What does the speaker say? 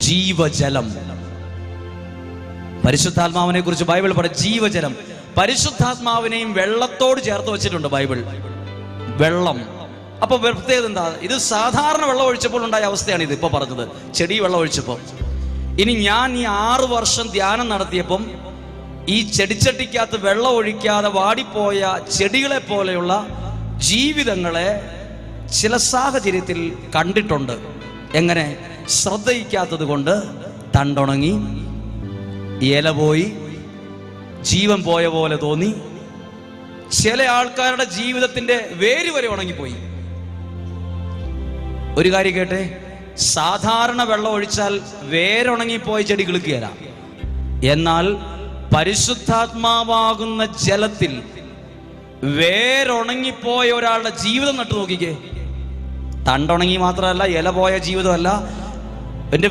ജീവജലം. പരിശുദ്ധാത്മാവിനെ കുറിച്ച് ബൈബിൾ പറയും ജീവജലം. പരിശുദ്ധാത്മാവിനെയും വെള്ളത്തോട് ചേർത്ത് വെച്ചിട്ടുണ്ട് ബൈബിൾ. വെള്ളം. അപ്പൊ പ്രത്യേകത എന്താ? ഇത് സാധാരണ വെള്ളം ഒഴിച്ചപ്പോൾ ഉണ്ടായ അവസ്ഥയാണ് ഇത് ഇപ്പൊ പറഞ്ഞത്, ചെടി വെള്ളം ഒഴിച്ചപ്പോൾ. ഇനി ഞാൻ ഈ 6 വർഷം ധ്യാനം നടത്തിയപ്പം ഈ ചെടിച്ചട്ടിക്കകത്ത് വെള്ളം ഒഴിക്കാതെ വാടിപ്പോയ ചെടികളെ പോലെയുള്ള ജീവിതങ്ങളെ ചില സാഹചര്യത്തിൽ കണ്ടിട്ടുണ്ട്. എങ്ങനെ? ശ്രദ്ധയിക്കാത്തത് കൊണ്ട് തണ്ടുണങ്ങി, ഇല പോയി, ജീവൻ പോയ പോലെ തോന്നി. ചില ആൾക്കാരുടെ ജീവിതത്തിന്റെ വേര് വരെ ഉണങ്ങിപ്പോയി. ഒരു കാര്യം കേട്ടെ, സാധാരണ വെള്ളം ഒഴിച്ചാൽ വേരുണങ്ങിപ്പോയ ചെടി കിളുക്കുകയില്ല. എന്നാൽ പരിശുദ്ധാത്മാവാകുന്ന ജലത്തിൽ വേരുണങ്ങിപ്പോയ ഒരാളുടെ ജീവിതം നട്ടു നോക്കിക്കേ. തണ്ടുണങ്ങി മാത്രമല്ല, ഇല പോയ ജീവിതമല്ല, എന്റെ